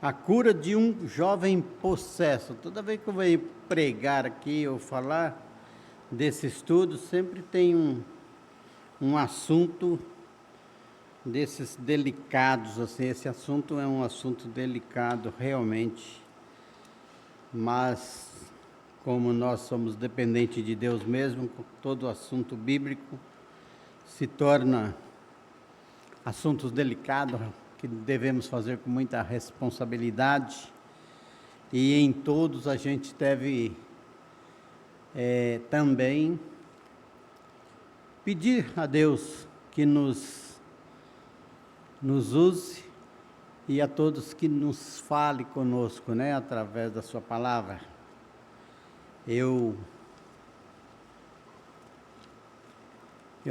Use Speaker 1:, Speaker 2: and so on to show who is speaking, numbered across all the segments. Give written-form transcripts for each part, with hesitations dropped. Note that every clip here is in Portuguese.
Speaker 1: A cura de um jovem possesso. Toda vez que eu venho pregar aqui ou falar desse estudo, sempre tem um assunto desses delicados, assim. Esse assunto é um assunto delicado realmente, mas como nós somos dependentes de Deus mesmo, todo assunto bíblico se torna assuntos delicados que devemos fazer com muita responsabilidade, e em todos a gente deve também pedir a Deus que nos use, e a todos que nos fale conosco, né, através da sua palavra. Eu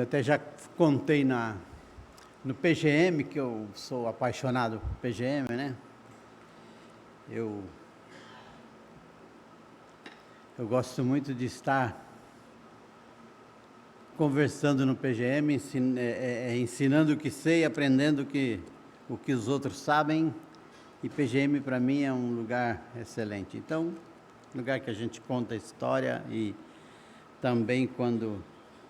Speaker 1: até já contei no PGM, que eu sou apaixonado por PGM, né? Eu gosto muito de estar conversando no PGM, ensinando o que sei, aprendendo o que os outros sabem, e PGM para mim é um lugar excelente. Então, lugar que a gente conta a história, e também quando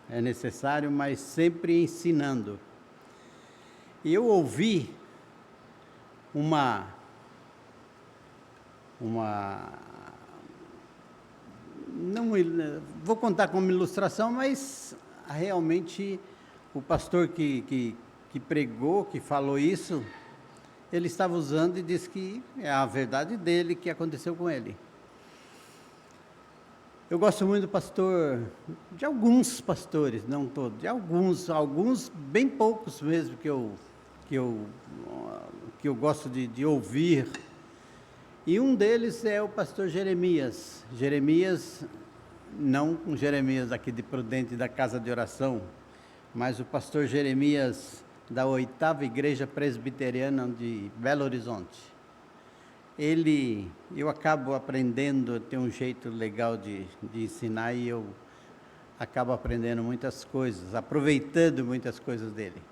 Speaker 1: é necessário, mas sempre ensinando. E eu ouvi não vou contar como ilustração, mas realmente o pastor que pregou, que falou isso, ele estava usando e disse que é a verdade dele, que aconteceu com ele. Eu gosto muito do pastor, de alguns pastores, não todos, de alguns bem poucos mesmo, que eu gosto de ouvir. E um deles é o pastor Jeremias. Jeremias, não o Jeremias aqui de Prudente, da Casa de Oração, mas o pastor Jeremias da 8ª Igreja Presbiteriana de Belo Horizonte. Eu acabo aprendendo, tem um jeito legal de ensinar, e eu acabo aprendendo muitas coisas, aproveitando muitas coisas dele.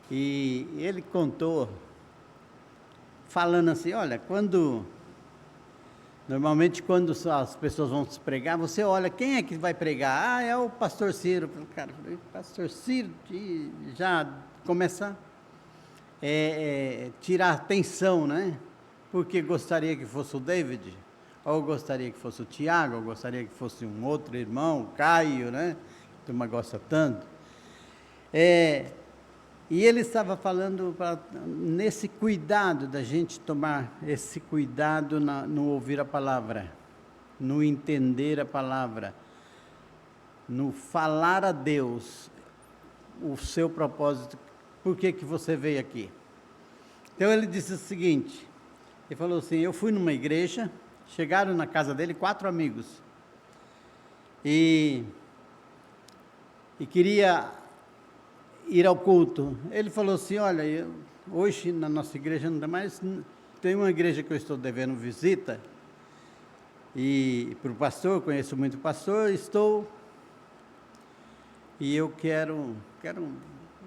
Speaker 1: E ele contou, falando assim, olha, normalmente quando as pessoas vão se pregar, você olha, quem é que vai pregar? Ah, é o pastor Ciro. Cara, pastor Ciro já começa a tirar atenção, né? Porque gostaria que fosse o David, ou gostaria que fosse o Tiago, ou gostaria que fosse um outro irmão, o Caio, né? Que a turma gosta tanto. E ele estava falando nesse cuidado da gente tomar esse cuidado no ouvir a palavra, no entender a palavra, no falar a Deus o seu propósito, por que você veio aqui. Então ele disse o seguinte, ele falou assim, eu fui numa igreja, chegaram na casa dele 4 amigos, e queria ir ao culto. Ele falou assim, olha, hoje na nossa igreja não dá mais, tem uma igreja que eu estou devendo visita, e para o pastor, conheço muito o pastor, e eu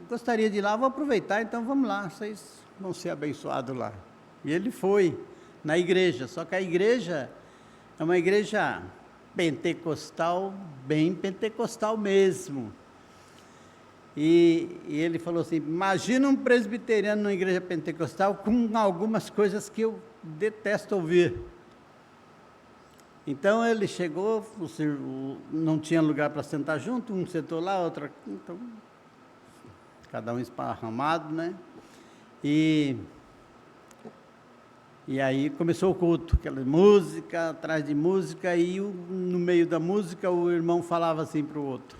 Speaker 1: gostaria de ir lá, vou aproveitar, então vamos lá, vocês vão ser abençoados lá. E ele foi na igreja, só que a igreja é uma igreja pentecostal, bem pentecostal mesmo. E ele falou assim, imagina um presbiteriano numa igreja pentecostal com algumas coisas que eu detesto ouvir. Então ele chegou, não tinha lugar para sentar junto, um sentou lá, outro aqui, então, cada um esparramado, né? E aí começou o culto, aquela música, atrás de música, e no meio da música o irmão falava assim para o outro,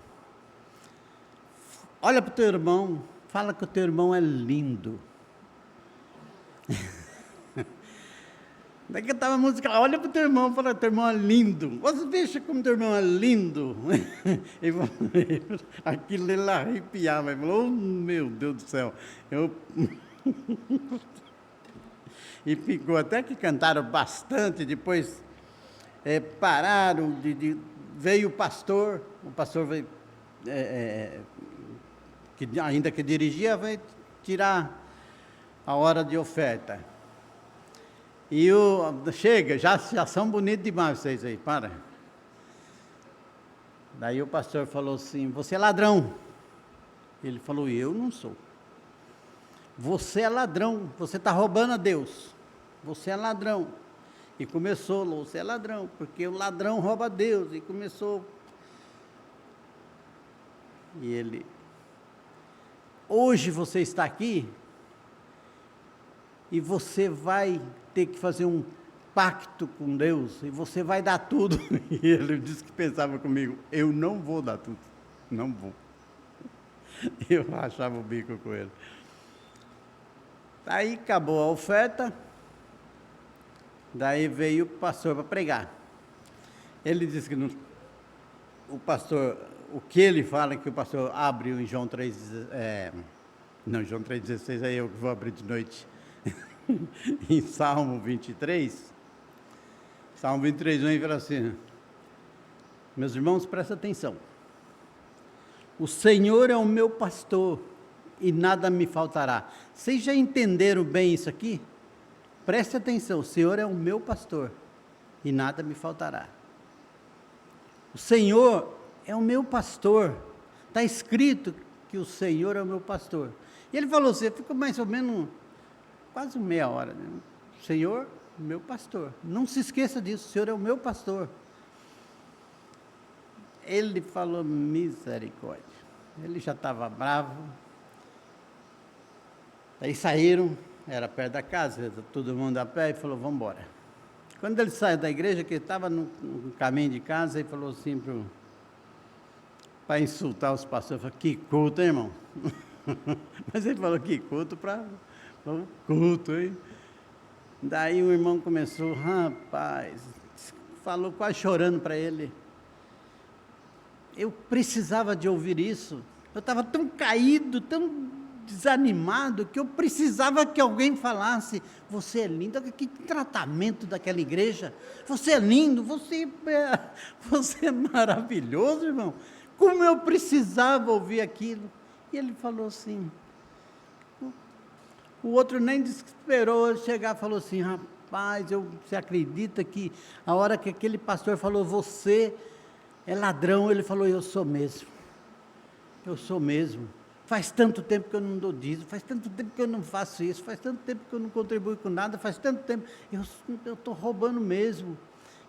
Speaker 1: olha para o teu irmão, fala que o teu irmão é lindo. Daí cantava a música, olha para o teu irmão, fala que o teu irmão é lindo. Você deixa como teu irmão é lindo. Aquilo ele arrepiava, ele falou, oh, meu Deus do céu. E ficou, até que cantaram bastante, depois pararam, veio o pastor veio, ainda que dirigia, veio tirar a hora de oferta. Chega, já são bonitos demais vocês aí, para. Daí o pastor falou assim, você é ladrão. Ele falou, eu não sou. Você é ladrão, você está roubando a Deus. Você é ladrão. E começou, você é ladrão, porque o ladrão rouba a Deus. E começou. E ele, hoje você está aqui, e você vai ter que fazer um pacto com Deus, e você vai dar tudo. E ele disse que pensava comigo, eu não vou dar tudo, não vou. Eu rachava o bico com ele. Aí acabou a oferta, daí veio o pastor para pregar. Ele disse que o pastor, o que ele fala, que o pastor abre em João 3, João 3,16 é eu que vou abrir de noite. Em Salmo 23, Salmo 23, 1 ele fala assim, meus irmãos, prestem atenção, o Senhor é o meu pastor, e nada me faltará. Vocês já entenderam bem isso aqui? Preste atenção, o Senhor é o meu pastor, e nada me faltará. O Senhor é o meu pastor, está escrito que o Senhor é o meu pastor. E ele falou assim, ficou mais ou menos quase meia hora, né? Senhor, meu pastor, não se esqueça disso, o Senhor é o meu pastor. Ele falou, misericórdia, ele já estava bravo. Aí saíram, era perto da casa, todo mundo a pé, e falou, vamos embora. Quando ele saiu da igreja, que ele estava no caminho de casa, ele falou assim para insultar os pastores, falou, que culto, hein, irmão? Mas ele falou, que culto para o culto, hein? Daí o irmão começou, rapaz, falou quase chorando para ele. Eu precisava de ouvir isso. Eu estava tão caído, tão desanimado, que eu precisava que alguém falasse, você é lindo, que tratamento daquela igreja, você é lindo, você é maravilhoso, irmão, como eu precisava ouvir aquilo. E ele falou assim, o outro nem esperou chegar, falou assim, rapaz, você acredita que a hora que aquele pastor falou, você é ladrão, ele falou, eu sou mesmo, faz tanto tempo que eu não dou dízimo, faz tanto tempo que eu não faço isso, faz tanto tempo que eu não contribuo com nada, faz tanto tempo, eu estou roubando mesmo.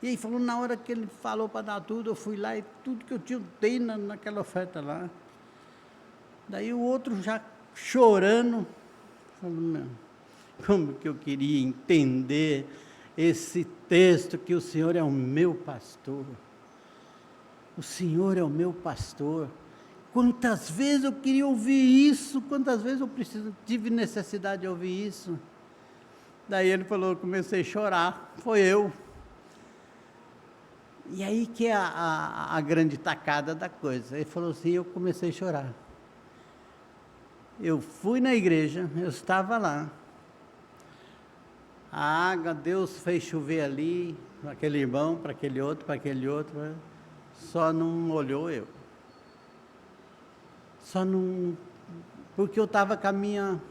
Speaker 1: E aí falou, na hora que ele falou para dar tudo, eu fui lá e tudo que eu tinha, eu dei naquela oferta lá. Daí o outro já chorando, falou, como que eu queria entender esse texto, que o Senhor é o meu pastor. O Senhor é o meu pastor. Quantas vezes eu queria ouvir isso, quantas vezes eu tive necessidade de ouvir isso. Daí ele falou, eu comecei a chorar, foi eu. E aí que é a grande tacada da coisa. Ele falou assim, eu comecei a chorar. Eu fui na igreja, eu estava lá. A água, Deus fez chover ali, para aquele irmão, para aquele outro, só não olhou eu. Só não, porque eu estava com a minha,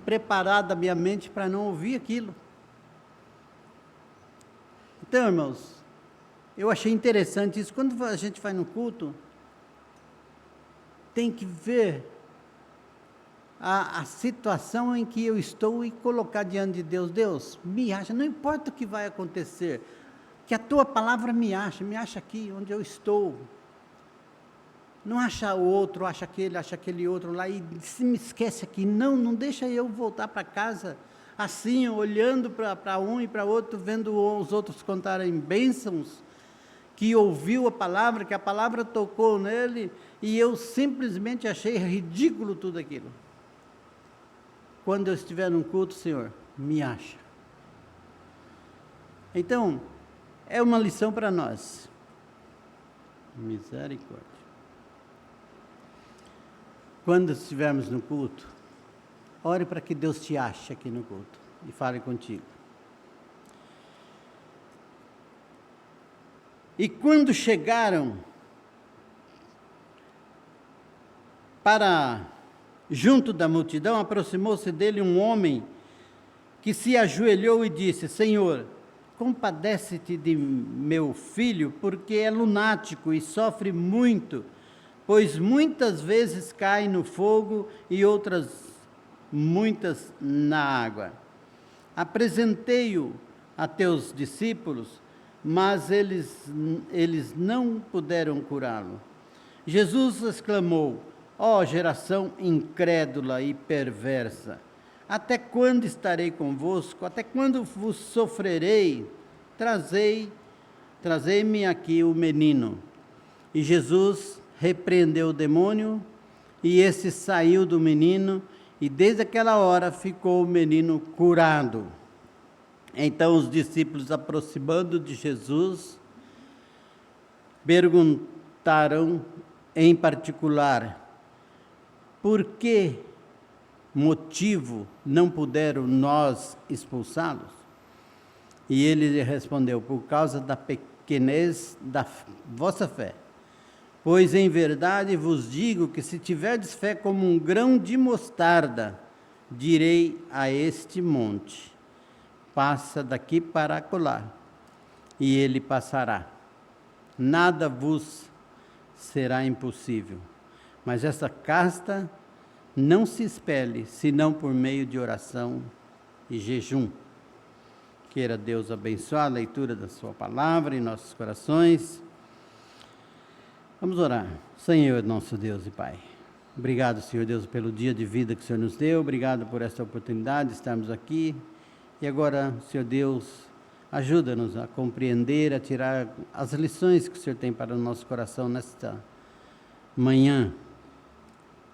Speaker 1: preparada a minha mente para não ouvir aquilo. Então, irmãos, eu achei interessante isso, quando a gente vai no culto, tem que ver a situação em que eu estou e colocar diante de Deus, Deus, me acha, não importa o que vai acontecer, que a tua palavra me acha aqui onde eu estou. Não acha o outro, acha aquele outro lá, e se me esquece aqui, não deixa eu voltar para casa, assim, olhando para um e para outro, vendo os outros contarem bênçãos, que ouviu a palavra, que a palavra tocou nele, e eu simplesmente achei ridículo tudo aquilo. Quando eu estiver num culto, Senhor, me acha. Então, é uma lição para nós. Misericórdia. Quando estivermos no culto, ore para que Deus te ache aqui no culto e fale contigo. E quando chegaram junto da multidão, aproximou-se dele um homem que se ajoelhou e disse: Senhor, compadece-te de meu filho, porque é lunático e sofre muito, pois muitas vezes cai no fogo e outras muitas na água. Apresentei-o a teus discípulos, mas eles não puderam curá-lo. Jesus exclamou: ó geração incrédula e perversa, até quando estarei convosco? Até quando vos sofrerei? Trazei-me aqui o menino. E Jesus repreendeu o demônio, e esse saiu do menino, e desde aquela hora ficou o menino curado. Então os discípulos, aproximando de Jesus, perguntaram em particular: por que motivo não puderam nós expulsá-los? E ele lhe respondeu: por causa da pequenez da vossa fé. Pois em verdade vos digo que se tiverdes fé como um grão de mostarda, direi a este monte: passa daqui para acolá, e ele passará. Nada vos será impossível. Mas essa casta não se expele, senão por meio de oração e jejum. Queira Deus abençoar a leitura da sua palavra em nossos corações. Vamos orar. Senhor, nosso Deus e Pai, obrigado, Senhor Deus, pelo dia de vida que o Senhor nos deu, obrigado por esta oportunidade de estarmos aqui. E agora, Senhor Deus, ajuda-nos a compreender, a tirar as lições que o Senhor tem para o nosso coração nesta manhã.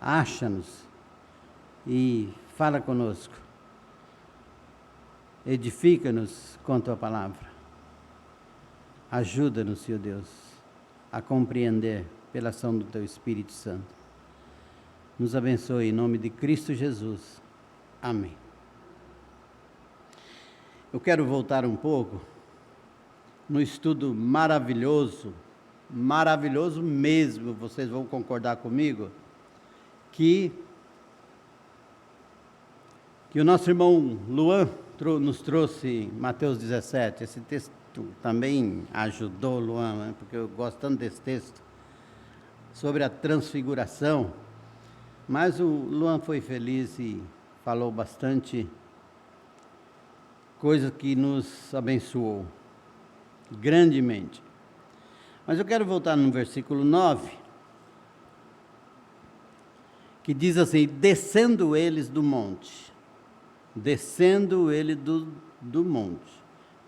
Speaker 1: Acha-nos e fala conosco. Edifica-nos com a tua palavra. Ajuda-nos, Senhor Deus, a compreender pela ação do teu Espírito Santo. Nos abençoe em nome de Cristo Jesus. Amém. Eu quero voltar um pouco no estudo maravilhoso mesmo, vocês vão concordar comigo, que o nosso irmão Luan nos trouxe em Mateus 17. Esse texto também ajudou Luan, né? Porque eu gosto tanto desse texto, sobre a transfiguração, mas o Luan foi feliz e falou bastante coisa que nos abençoou grandemente. Mas eu quero voltar no versículo 9, que diz assim: descendo eles do monte. Descendo ele do monte.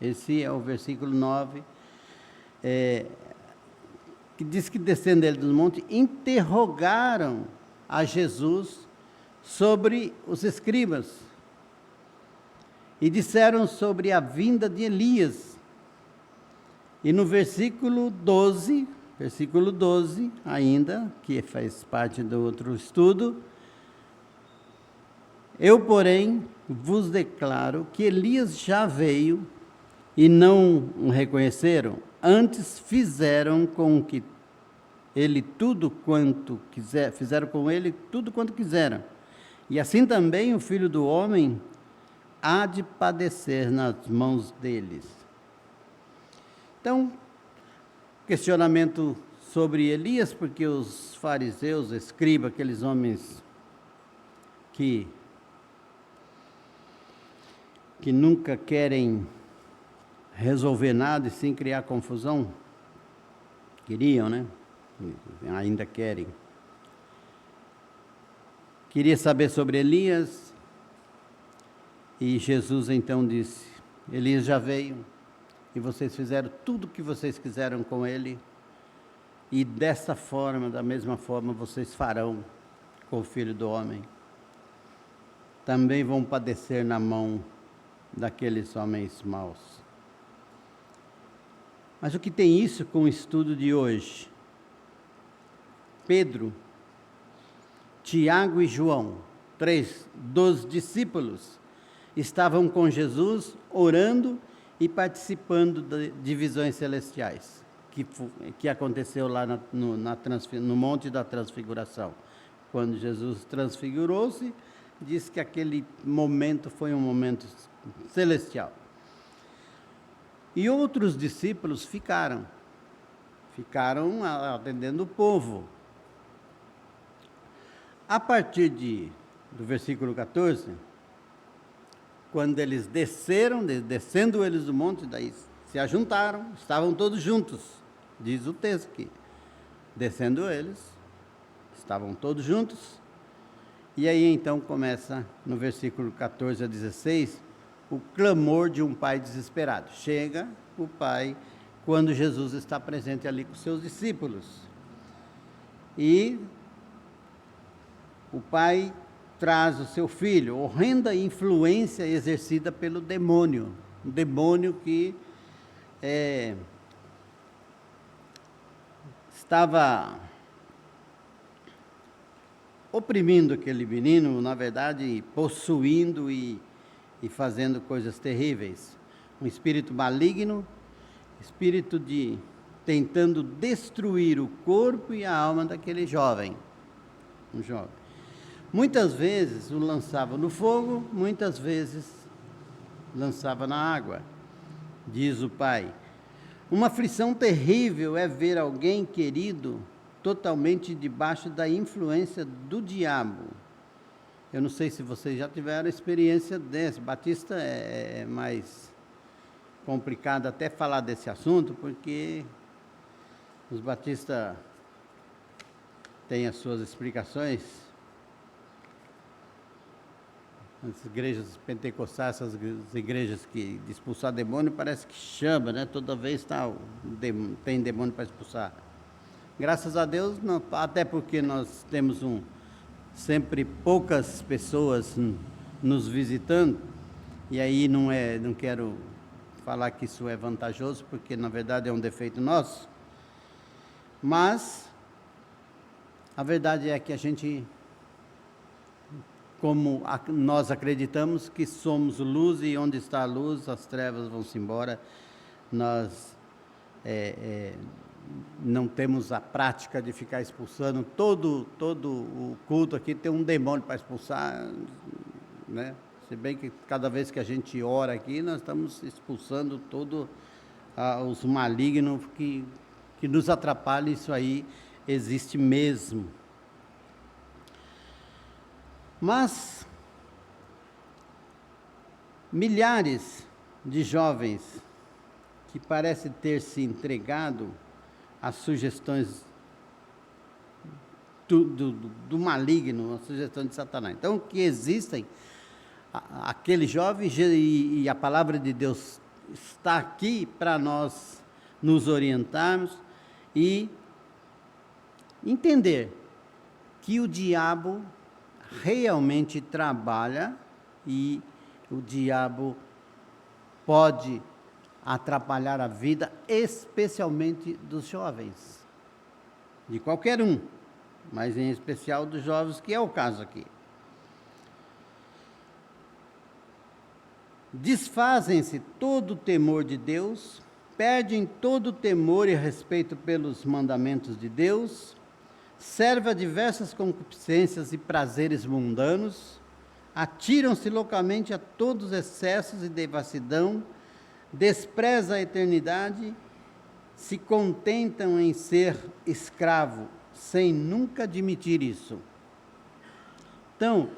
Speaker 1: Esse é o versículo 9, que diz que descendo ele do monte, interrogaram a Jesus sobre os escribas, e disseram sobre a vinda de Elias. E no versículo 12 ainda, que faz parte do outro estudo: eu, porém, vos declaro que Elias já veio e não o reconheceram, antes fizeram com que ele tudo quanto quiser, fizeram com ele tudo quanto quiseram. E assim também o Filho do Homem há de padecer nas mãos deles. Então, questionamento sobre Elias, porque os fariseus, escribas, aqueles homens que nunca querem resolver nada e sim criar confusão, queriam, né? Ainda querem. Queria saber sobre Elias, e Jesus então disse: Elias já veio, e vocês fizeram tudo o que vocês quiseram com ele, e dessa forma, da mesma forma, vocês farão com o Filho do Homem. Também vão padecer na mão daqueles homens maus. Mas o que tem isso com o estudo de hoje? Pedro, Tiago e João, 3 dos discípulos, estavam com Jesus orando e participando de visões celestiais, que aconteceu lá no Monte da Transfiguração. Quando Jesus transfigurou-se, diz que aquele momento foi um momento celestial. E outros discípulos ficaram atendendo o povo. A partir do versículo 14, quando eles descendo eles do monte, daí se ajuntaram, estavam todos juntos, diz o texto aqui. Descendo eles, estavam todos juntos, e aí então começa no versículo 14 a 16, o clamor de um pai desesperado. Chega o pai quando Jesus está presente ali com seus discípulos. E o pai traz o seu filho, horrenda influência exercida pelo demônio, um demônio que estava oprimindo aquele menino, na verdade, possuindo e fazendo coisas terríveis. Um espírito maligno, espírito tentando destruir o corpo e a alma daquele jovem, um jovem. Muitas vezes o lançava no fogo, muitas vezes lançava na água, diz o pai. Uma aflição terrível é ver alguém querido totalmente debaixo da influência do diabo. Eu não sei se vocês já tiveram experiência dessa. Batista é mais complicado até falar desse assunto, porque os batistas têm as suas explicações. As igrejas pentecostais, essas igrejas que de expulsar demônio, parece que chama, né? Toda vez tem demônio para expulsar. Graças a Deus, não, até porque nós temos sempre poucas pessoas nos visitando, e aí não quero falar que isso é vantajoso, porque na verdade é um defeito nosso, mas a verdade é que a gente, como nós acreditamos que somos luz, e onde está a luz, as trevas vão-se embora. Nós não temos a prática de ficar expulsando. Todo o culto aqui tem um demônio para expulsar, né? Se bem que cada vez que a gente ora aqui, nós estamos expulsando todos os malignos que nos atrapalham. Isso aí existe mesmo. Mas milhares de jovens que parecem ter se entregado às sugestões do maligno, às sugestões de Satanás. Então, que existem aqueles jovens, e a palavra de Deus está aqui para nós nos orientarmos e entender que o diabo realmente trabalha, e o diabo pode atrapalhar a vida, especialmente dos jovens, de qualquer um, mas em especial dos jovens, que é o caso aqui. Desfazem-se todo o temor de Deus, perdem todo o temor e respeito pelos mandamentos de Deus, serve a diversas concupiscências e prazeres mundanos, atiram-se loucamente a todos os excessos e devassidão, despreza a eternidade, se contentam em ser escravo, sem nunca admitir isso. Então,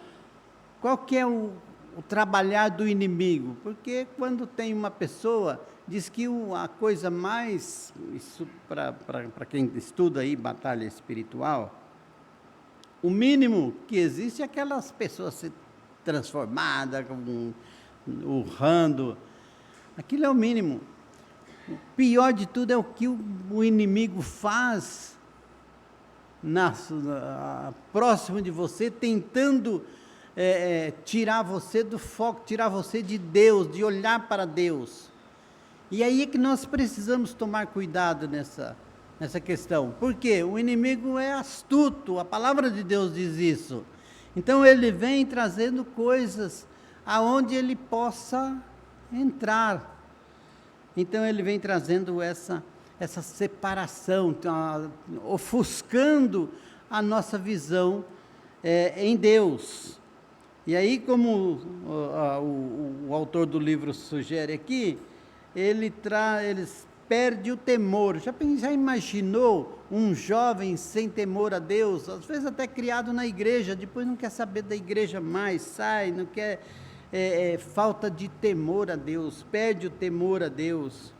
Speaker 1: qual que é o trabalhar do inimigo? Porque quando tem uma pessoa, diz que a coisa mais, isso para quem estuda aí batalha espiritual, o mínimo que existe é aquelas pessoas se transformadas, urrando. Aquilo é o mínimo. O pior de tudo é o que o inimigo faz próximo de você, tentando tirar você do foco, tirar você de Deus, de olhar para Deus. E aí é que nós precisamos tomar cuidado nessa questão. Por quê? O inimigo é astuto, a palavra de Deus diz isso. Então ele vem trazendo coisas aonde ele possa entrar. Então ele vem trazendo essa separação, ofuscando a nossa visão em Deus. E aí, como o autor do livro sugere aqui, eles perde o temor. Já imaginou um jovem sem temor a Deus, às vezes até criado na igreja, depois não quer saber da igreja mais, sai, não quer, falta de temor a Deus, perde o temor a Deus.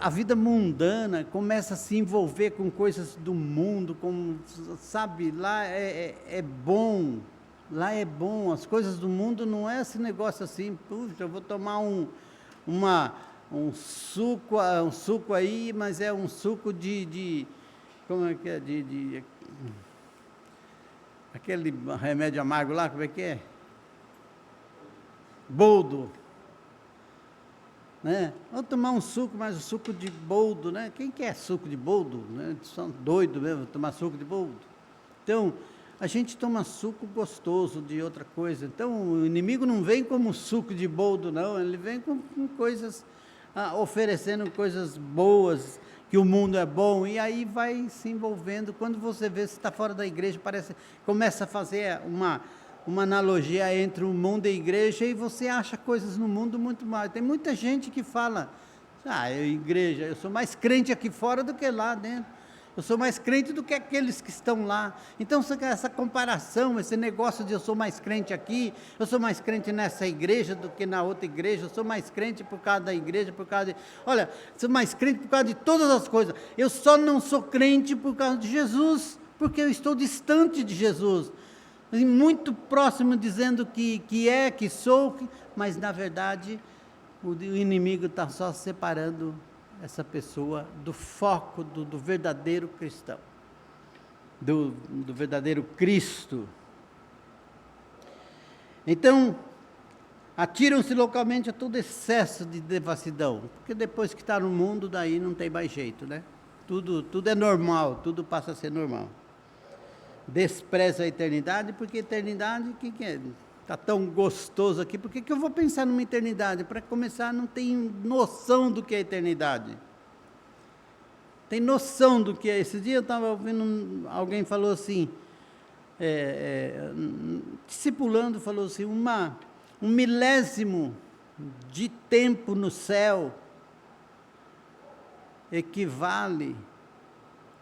Speaker 1: A vida mundana começa a se envolver com coisas do mundo, sabe, lá é bom, lá é bom, as coisas do mundo não é esse negócio assim, puxa, eu vou tomar um suco aí, mas é um suco como é que é, aquele remédio amargo lá, como é que é? Boldo. Né? Vou tomar um suco, mas o suco de boldo, né? Quem quer suco de boldo? Né? São doidos mesmo, tomar suco de boldo. Então, a gente toma suco gostoso de outra coisa. Então, o inimigo não vem como suco de boldo, não. Ele vem com coisas, oferecendo coisas boas, que o mundo é bom, e aí vai se envolvendo. Quando você vê, se está fora da igreja, começa a fazer uma analogia entre o mundo e a igreja, e você acha coisas no mundo muito mais. Tem muita gente que fala, igreja, eu sou mais crente aqui fora do que lá dentro, eu sou mais crente do que aqueles que estão lá. Então, essa comparação, esse negócio de eu sou mais crente aqui, eu sou mais crente nessa igreja do que na outra igreja, eu sou mais crente por causa da igreja, olha, sou mais crente por causa de todas as coisas, eu só não sou crente por causa de Jesus, porque eu estou distante de Jesus, muito próximo, dizendo que sou, mas na verdade o inimigo está só separando essa pessoa do foco do verdadeiro cristão, do verdadeiro Cristo. Então, atiram-se localmente a todo excesso de devassidão, porque depois que está no mundo, daí não tem mais jeito, né? Tudo é normal, tudo passa a ser normal. Despreza a eternidade, porque eternidade, o que é? Está tão gostoso aqui, por que eu vou pensar numa eternidade? Para começar, não tenho noção do que é eternidade. Tem noção do que é? Esse dia eu estava ouvindo, alguém falou assim, discipulando, falou assim, um milésimo de tempo no céu equivale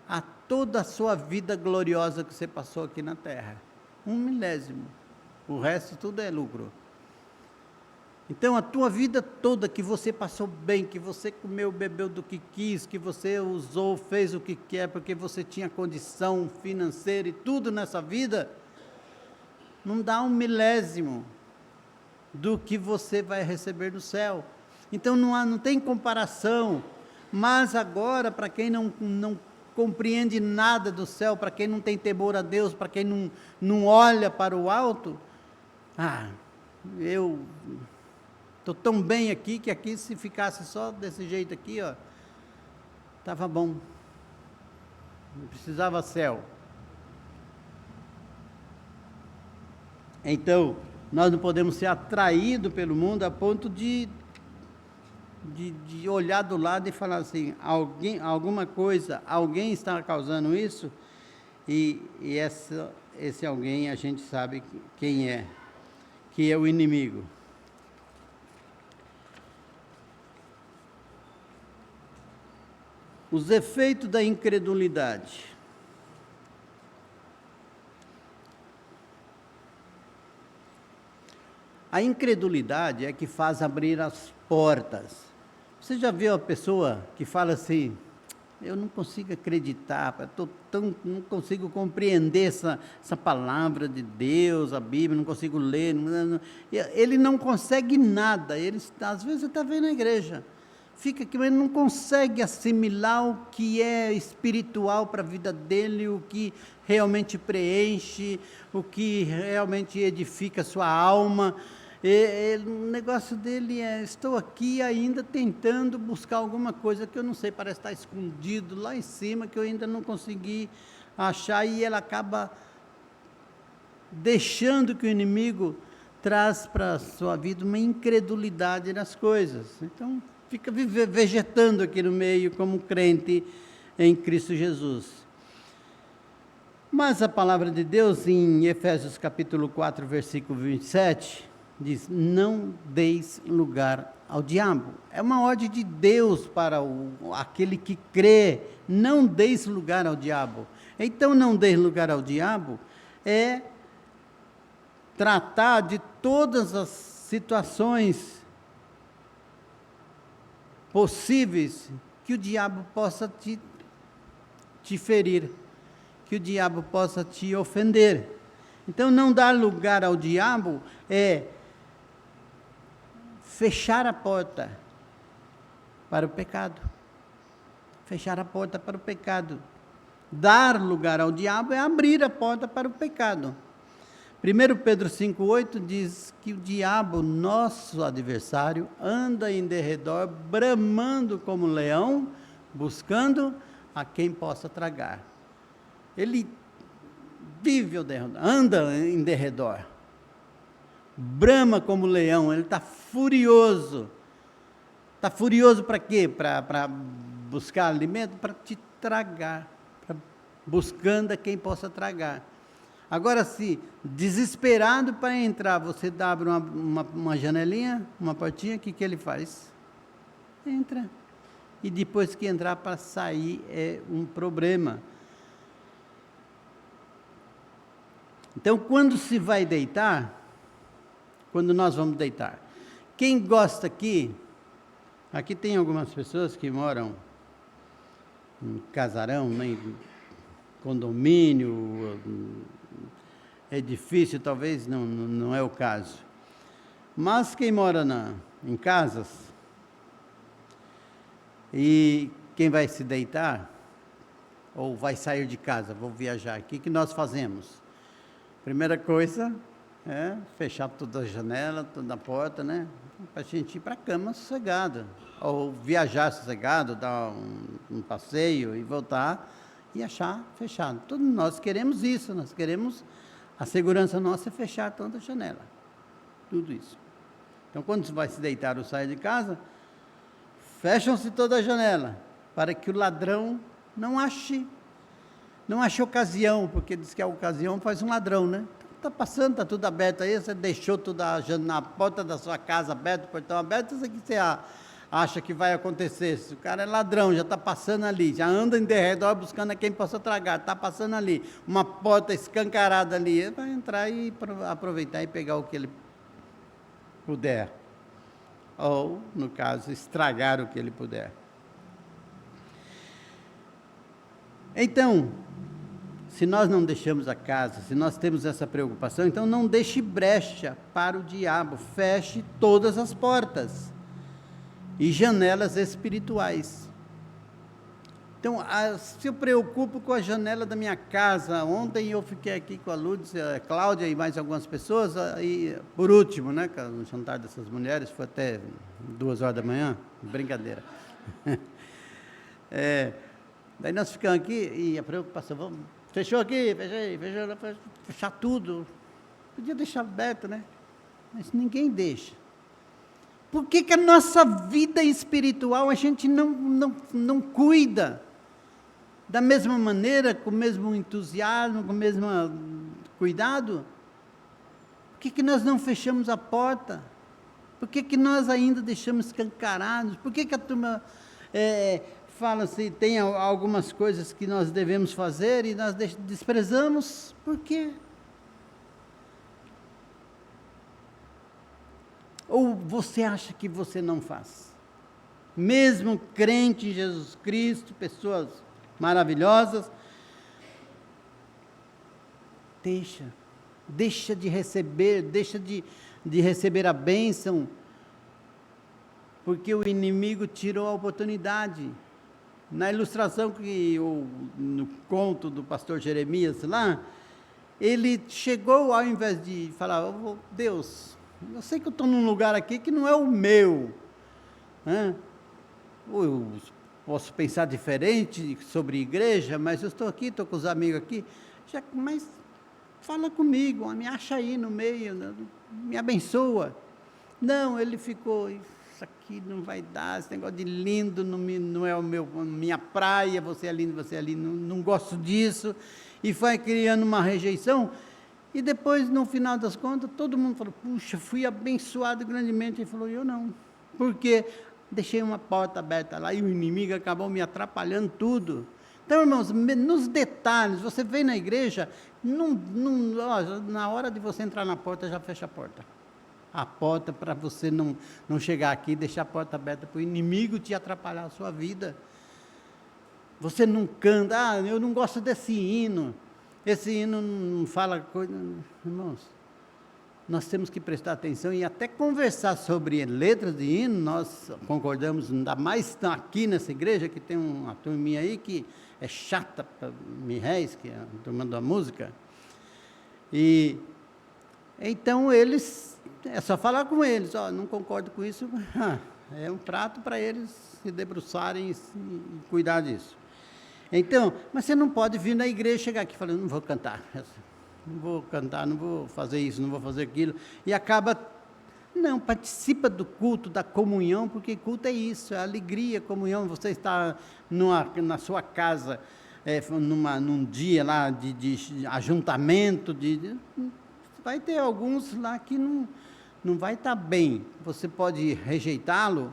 Speaker 1: a toda a sua vida gloriosa que você passou aqui na terra. 1 milésimo. O resto tudo é lucro. Então, a tua vida toda que você passou bem, que você comeu, bebeu do que quis, que você usou, fez o que quer, porque você tinha condição financeira e tudo nessa vida, não dá 1 milésimo do que você vai receber no céu. Então, não tem comparação. Mas agora, para quem não compreende nada do céu, para quem não tem temor a Deus, para quem não olha para o alto, eu estou tão bem aqui, que aqui se ficasse só desse jeito aqui, ó, estava bom, não precisava céu. Então, nós não podemos ser atraídos pelo mundo a ponto de olhar do lado e falar assim, alguém está causando isso, e esse alguém a gente sabe quem é, que é o inimigo. Os efeitos da incredulidade. A incredulidade é que faz abrir as portas. Você já viu a pessoa que fala assim, eu não consigo acreditar, não consigo compreender essa palavra de Deus, a Bíblia, não consigo ler, ele não consegue nada, às vezes está vendo na igreja, fica aqui, mas ele não consegue assimilar o que é espiritual para a vida dele, o que realmente preenche, o que realmente edifica a sua alma. O negócio dele é, estou aqui ainda tentando buscar alguma coisa que eu não sei, parece estar escondido lá em cima, que eu ainda não consegui achar, e ele acaba deixando que o inimigo traz para a sua vida uma incredulidade nas coisas. Então, fica vegetando aqui no meio como crente em Cristo Jesus. Mas a palavra de Deus, em Efésios capítulo 4, versículo 27, diz: não deis lugar ao diabo. É uma ordem de Deus para aquele que crê: não deis lugar ao diabo. Então, não deis lugar ao diabo é tratar de todas as situações possíveis que o diabo possa te ferir, que o diabo possa te ofender. Então, não dar lugar ao diabo é fechar a porta para o pecado. Fechar a porta para o pecado. Dar lugar ao diabo é abrir a porta para o pecado. 1 Pedro 5,8 diz que o diabo, nosso adversário, anda em derredor, bramando como leão, buscando a quem possa tragar. Ele vive ao derredor, anda em derredor, brama como leão, ele está furioso. Está furioso para quê? Para buscar alimento? Para te tragar, buscando a quem possa tragar. Agora, se desesperado para entrar, você abre uma janelinha, uma portinha, o que ele faz? Entra. E depois que entrar, para sair é um problema. Então, quando se vai deitar, quando nós vamos deitar, quem gosta aqui tem algumas pessoas que moram em casarão, em condomínio, edifício, talvez não é o caso. Mas quem mora em casas, e quem vai se deitar, ou vai sair de casa, vou viajar, o que nós fazemos? Primeira coisa é fechar toda a janela, toda a porta, né? Para a gente ir para a cama sossegado, ou viajar sossegado, dar um passeio e voltar e achar fechado. Todos nós queremos isso, nós queremos, a segurança nossa é fechar toda a janela, tudo isso. Então, quando você vai se deitar ou sair de casa, fecham-se toda a janela, para que o ladrão não ache ocasião, porque diz que a ocasião faz um ladrão, né? Está passando, está tudo aberto aí, você deixou toda a porta da sua casa aberta, o portão aberto, isso aqui você acha que vai acontecer. Se o cara é ladrão, já está passando ali, já anda em derredor buscando a quem possa tragar, está passando ali, uma porta escancarada ali, ele vai entrar e aproveitar e pegar o que ele puder. Ou, no caso, estragar o que ele puder. Então, se nós não deixamos a casa, se nós temos essa preocupação, então não deixe brecha para o diabo, feche todas as portas e janelas espirituais. Então, se eu preocupo com a janela da minha casa, ontem eu fiquei aqui com a Lourdes, a Cláudia e mais algumas pessoas, e por último, né, no jantar dessas mulheres, foi até 2 horas da manhã, brincadeira. Daí nós ficamos aqui e a preocupação, fechou aqui, fechou, fechar tudo. Podia deixar aberto, né? Mas ninguém deixa. Por que a nossa vida espiritual a gente não cuida da mesma maneira, com o mesmo entusiasmo, com o mesmo cuidado? Por que nós não fechamos a porta? Por que nós ainda deixamos escancarados? Por que a turma fala assim, tem algumas coisas que nós devemos fazer e nós desprezamos? Por quê? Ou você acha que você não faz? Mesmo crente em Jesus Cristo, pessoas maravilhosas, deixa de receber, deixa de receber a bênção, porque o inimigo tirou a oportunidade. Na ilustração no conto do pastor Jeremias lá, ele chegou, ao invés de falar, Deus, eu sei que eu estou num lugar aqui que não é o meu, né? Eu posso pensar diferente sobre igreja, mas eu estou aqui, estou com os amigos aqui, mas fala comigo, me acha aí no meio, me abençoa. Não, ele ficou isso aqui não vai dar, esse negócio de lindo não é minha praia, você é lindo, não gosto disso, e vai criando uma rejeição, e depois, no final das contas, todo mundo falou, puxa, fui abençoado grandemente, ele falou, eu não, porque deixei uma porta aberta lá, e o inimigo acabou me atrapalhando tudo. Então, irmãos, nos detalhes, você vem na igreja, na hora de você entrar na porta, já fecha a porta. A porta para você não chegar aqui e deixar a porta aberta para o inimigo te atrapalhar a sua vida. Você não canta, eu não gosto desse hino, esse hino não fala coisa. Irmãos, nós temos que prestar atenção e até conversar sobre letras de hino, nós concordamos, ainda mais aqui nessa igreja, que tem uma turminha aí que é chata para Mirréis, que é a turma da música, e então eles, é só falar com eles, não concordo com isso, é um prato para eles se debruçarem e cuidar disso. Então, mas você não pode vir na igreja e chegar aqui falando, não vou cantar, não vou fazer isso, não vou fazer aquilo, e acaba, não, participa do culto, da comunhão, porque culto é isso, é alegria, comunhão, você está na sua casa, num dia lá de ajuntamento, vai ter alguns lá que não vai estar bem, você pode rejeitá-lo,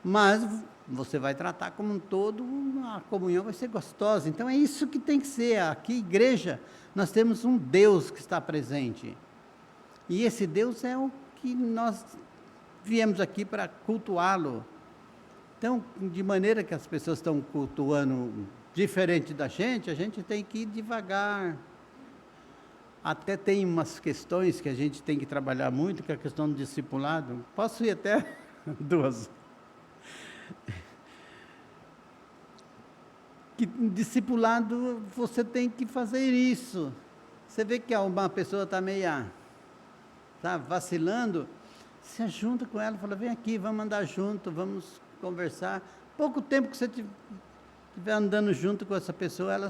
Speaker 1: mas você vai tratar como um todo, a comunhão vai ser gostosa. Então é isso que tem que ser. Aqui, igreja, nós temos um Deus que está presente, e esse Deus é o que nós viemos aqui para cultuá-lo. Então, de maneira que as pessoas estão cultuando diferente da gente, a gente tem que ir devagar. Até tem umas questões que a gente tem que trabalhar muito, que é a questão do discipulado. Posso ir até 2. Que discipulado, você tem que fazer isso. Você vê que uma pessoa está meio vacilando, se junta com ela, fala, vem aqui, vamos andar junto, vamos conversar. Pouco tempo que você estiver andando junto com essa pessoa, ela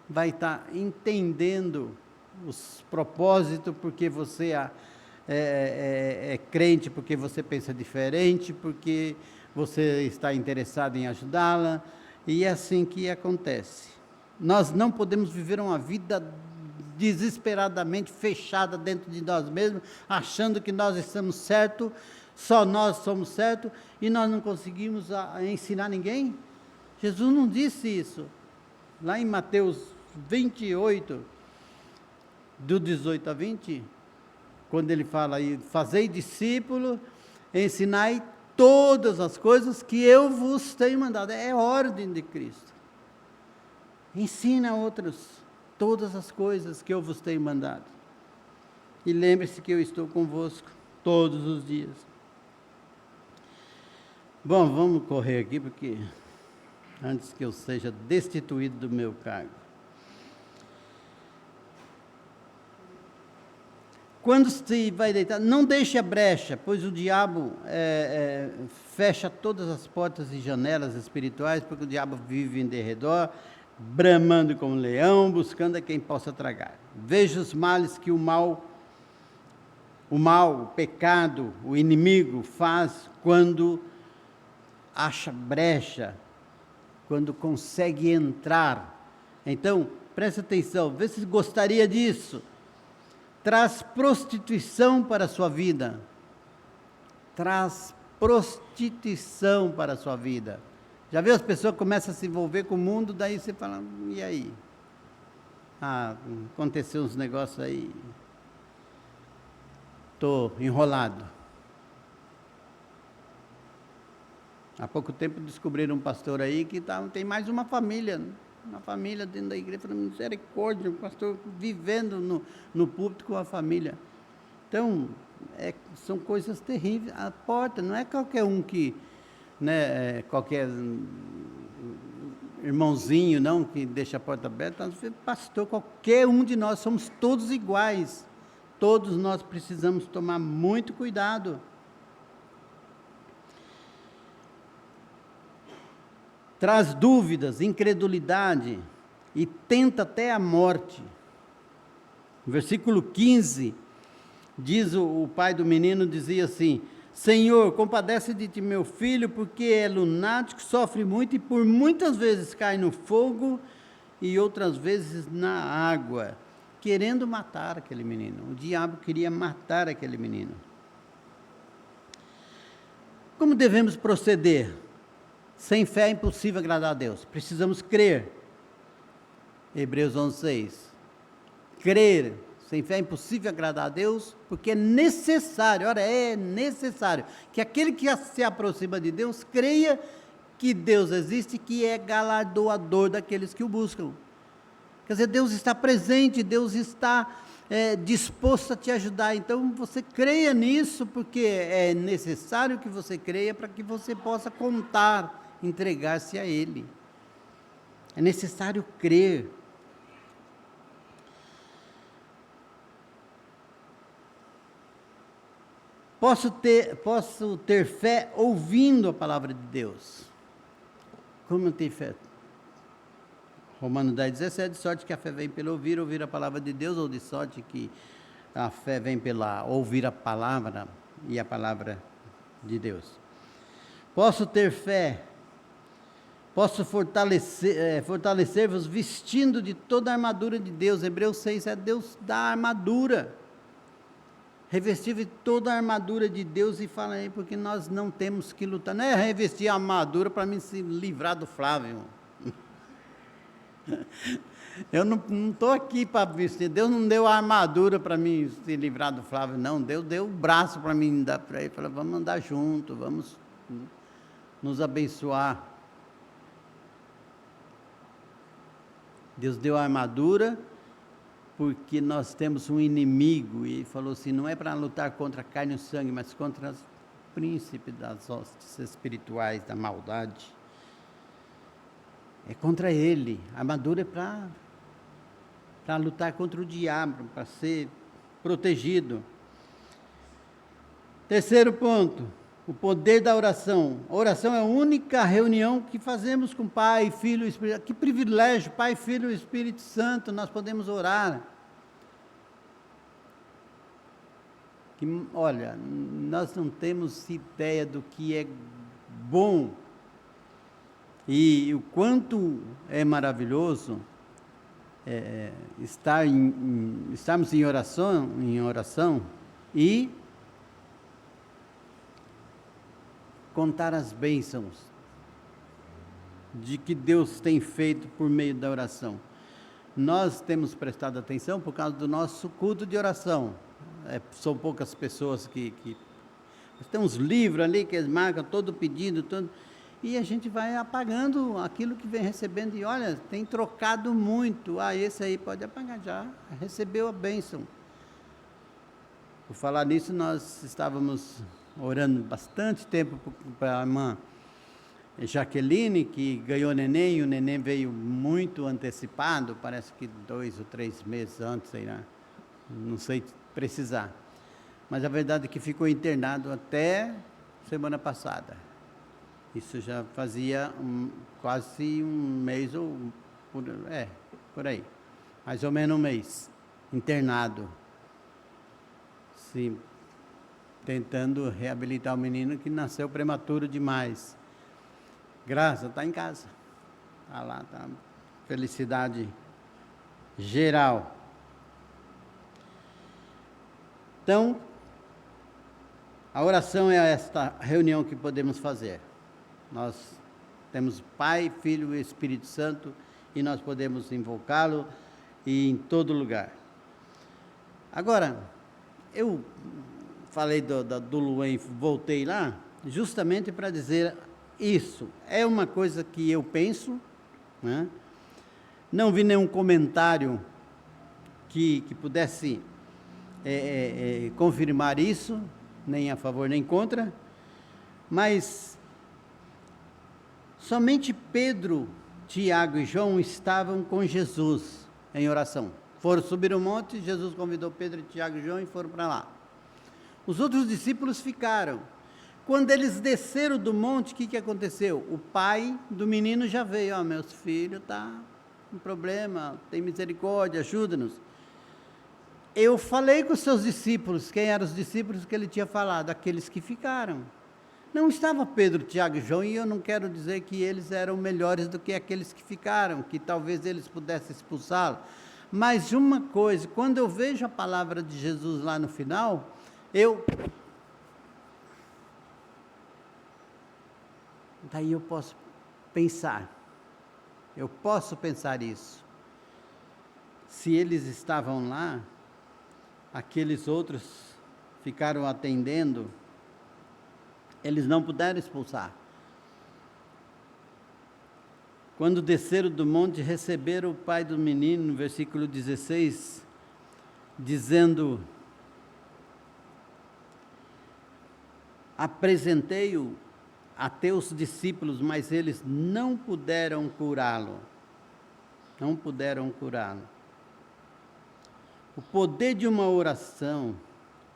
Speaker 1: vai estar entendendo os propósitos, porque você é crente, porque você pensa diferente, porque você está interessado em ajudá-la, e é assim que acontece. Nós não podemos viver uma vida desesperadamente fechada dentro de nós mesmos, achando que nós estamos certos, só nós somos certos, e nós não conseguimos ensinar ninguém. Jesus não disse isso. Lá em Mateus 28, do 18 a 20, quando ele fala aí, fazei discípulo, ensinai todas as coisas que eu vos tenho mandado, é ordem de Cristo. Ensina a outros todas as coisas que eu vos tenho mandado, e lembre-se que eu estou convosco todos os dias. Bom, vamos correr aqui, porque antes que eu seja destituído do meu cargo. Quando se vai deitar, não deixe a brecha, pois o diabo fecha todas as portas e janelas espirituais, porque o diabo vive em derredor, bramando como um leão, buscando a quem possa tragar. Veja os males que o mal, o pecado, o inimigo faz quando acha brecha, quando consegue entrar. Então, preste atenção, vê se gostaria disso. Traz prostituição para a sua vida. Traz prostituição para a sua vida. Já viu, as pessoas começam a se envolver com o mundo, daí você fala, e aí? Aconteceu uns negócios aí, estou enrolado. Há pouco tempo descobriram um pastor aí que tem mais uma família dentro da igreja, falando, misericórdia, um pastor vivendo no púlpito com a família. Então, são coisas terríveis. A porta, não é qualquer um que, qualquer irmãozinho, não, que deixa a porta aberta. Pastor, qualquer um de nós, somos todos iguais. Todos nós precisamos tomar muito cuidado. Traz dúvidas, incredulidade e tenta até a morte. No versículo 15, diz o pai do menino, dizia assim, Senhor, compadece de ti meu filho, porque é lunático, sofre muito e por muitas vezes cai no fogo e outras vezes na água, querendo matar aquele menino. O diabo queria matar aquele menino. Como devemos proceder? Sem fé é impossível agradar a Deus. Precisamos crer. Hebreus 11:6. Crer. Sem fé é impossível agradar a Deus, porque é necessário, é necessário que aquele que se aproxima de Deus creia que Deus existe, que é galardoador daqueles que o buscam. Quer dizer, Deus está presente, Deus está disposto a te ajudar. Então você creia nisso, porque é necessário que você creia para que você possa contar, entregar-se a Ele. É necessário crer. Posso ter fé ouvindo a palavra de Deus. Como eu tenho fé? Romanos 10:17, de sorte que a fé vem pelo ouvir a palavra de Deus, ou de sorte que a fé vem pela ouvir a palavra e a palavra de Deus. Posso ter fé, posso fortalecer-vos vestindo de toda a armadura de Deus. Hebreus 6 é Deus da armadura. Revestir de toda a armadura de Deus, e fala aí, porque nós não temos que lutar. Não é revestir a armadura para mim se livrar do Flávio. Eu não estou aqui para vestir. Deus não deu a armadura para mim se livrar do Flávio, não. Deus deu o braço para mim dar para ele. Falou, vamos andar junto, vamos nos abençoar. Deus deu a armadura porque nós temos um inimigo, e falou assim, não é para lutar contra a carne e o sangue, mas contra os príncipes das hostes espirituais, da maldade. É contra ele. A armadura é para lutar contra o diabo, para ser protegido. Terceiro ponto, o poder da oração. A oração é a única reunião que fazemos com Pai, Filho e Espírito. Que privilégio, Pai, Filho e Espírito Santo, nós podemos orar. Olha, nós não temos ideia do que é bom e o quanto é maravilhoso estarmos em oração e contar as bênçãos de que Deus tem feito por meio da oração. Nós temos prestado atenção por causa do nosso culto de oração. São poucas pessoas que tem uns livros ali que eles marcam todo pedido, e a gente vai apagando aquilo que vem recebendo, e olha, tem trocado muito. Esse aí pode apagar, já recebeu a bênção. Por falar nisso, nós estávamos orando bastante tempo para a irmã Jaqueline, que ganhou neném, e o neném veio muito antecipado, parece que 2 ou 3 meses antes, não sei precisar. Mas a verdade é que ficou internado até semana passada. Isso já fazia quase um mês, por aí, mais ou menos um mês, internado. Sim, tentando reabilitar o menino que nasceu prematuro demais. Graça, está em casa. Está lá, está felicidade geral. Então, a oração é esta reunião que podemos fazer. Nós temos Pai, Filho e Espírito Santo, e nós podemos invocá-lo em todo lugar. Agora, eu falei do Luan e voltei lá, justamente para dizer isso. É uma coisa que eu penso, né? Não vi nenhum comentário que pudesse confirmar isso, nem a favor nem contra, mas somente Pedro, Tiago e João estavam com Jesus em oração. Foram subir o monte, Jesus convidou Pedro, Tiago e João e foram para lá. Os outros discípulos ficaram. Quando eles desceram do monte, o que aconteceu? O pai do menino já veio, meus filhos, está com problema, tem misericórdia, ajuda-nos. eu falei com os seus discípulos. Quem eram os discípulos que ele tinha falado? Aqueles que ficaram. Não estava Pedro, Tiago e João, e eu não quero dizer que eles eram melhores do que aqueles que ficaram, que talvez eles pudessem expulsá-lo. Mas uma coisa, quando eu vejo a palavra de Jesus lá no final, daí eu posso pensar isso. Se eles estavam lá, aqueles outros ficaram atendendo, eles não puderam expulsar. Quando desceram do monte, receberam o pai do menino, no versículo 16, dizendo: apresentei-o a teus discípulos, mas eles não puderam curá-lo. Não puderam curá-lo. O poder de uma oração,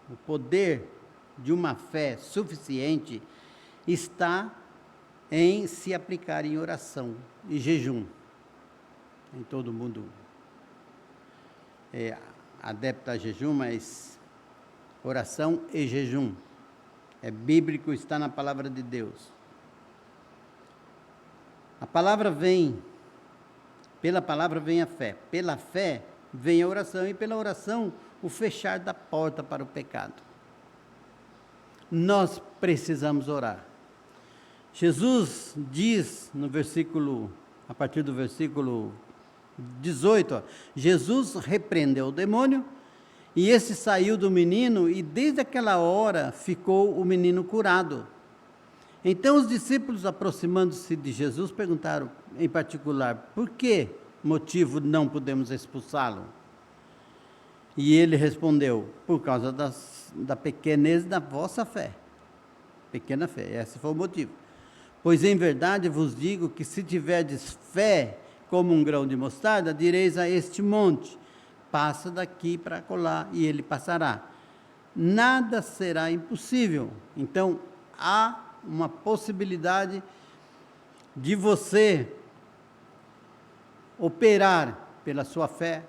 Speaker 1: o poder de uma fé suficiente está em se aplicar em oração e jejum. Nem todo mundo é adepto a jejum, mas oração e jejum é bíblico, está na palavra de Deus. A palavra vem, pela palavra vem a fé, pela fé vem a oração, e pela oração o fechar da porta para o pecado. Nós precisamos orar. Jesus diz no versículo, a partir do versículo 18, Jesus repreendeu o demônio, e esse saiu do menino, e desde aquela hora ficou o menino curado. Então os discípulos, aproximando-se de Jesus, perguntaram em particular: por que motivo não podemos expulsá-lo? E ele respondeu: por causa da pequenez da vossa fé. Pequena fé, esse foi o motivo. Pois em verdade vos digo que se tiverdes fé como um grão de mostarda, direis a este monte: passa daqui para acolá, e ele passará. Nada será impossível. Então, há uma possibilidade de você operar pela sua fé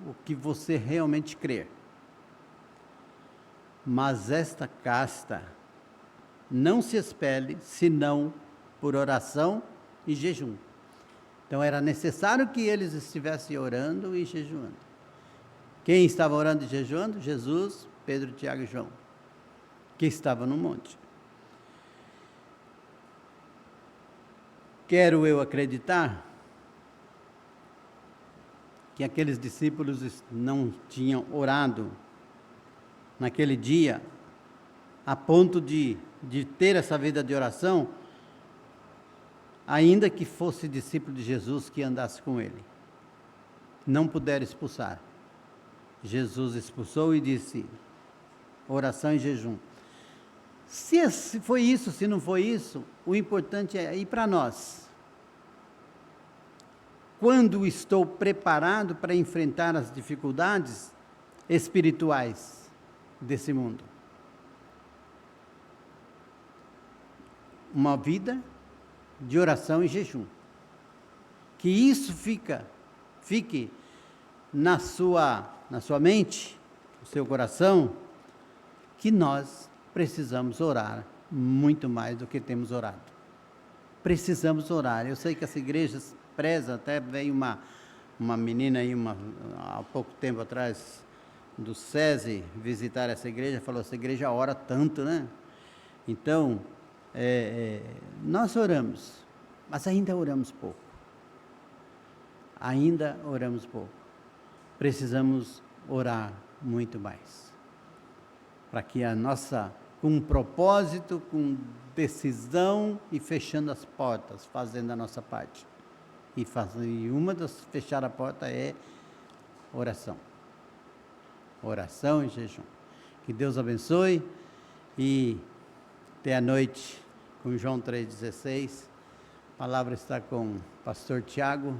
Speaker 1: o que você realmente crer. Mas esta casta não se expele senão por oração e jejum. Então era necessário que eles estivessem orando e jejuando. Quem estava orando e jejuando? Jesus, Pedro, Tiago e João, que estavam no monte. Quero eu acreditar que aqueles discípulos não tinham orado naquele dia a ponto de ter essa vida de oração, ainda que fosse discípulo de Jesus que andasse com ele. Não puderam expulsar. Jesus expulsou e disse: oração e jejum. Se foi isso, se não foi isso, o importante é ir para nós. Quando estou preparado para enfrentar as dificuldades espirituais desse mundo? Uma vida de oração e jejum. Que isso fique na sua mente, no seu coração, que nós precisamos orar muito mais do que temos orado. Precisamos orar. Eu sei que essa igreja preza, até veio uma menina aí, há pouco tempo atrás, do SESI, visitar essa igreja, falou: essa igreja ora tanto, né? Então, nós oramos, mas ainda oramos pouco. Ainda oramos pouco. Precisamos orar muito mais. Para que com um propósito, com decisão e fechando as portas, fazendo a nossa parte. E uma das fechar a porta é oração. Oração e jejum. Que Deus abençoe e até a noite com João 3,16. A palavra está com o pastor Tiago.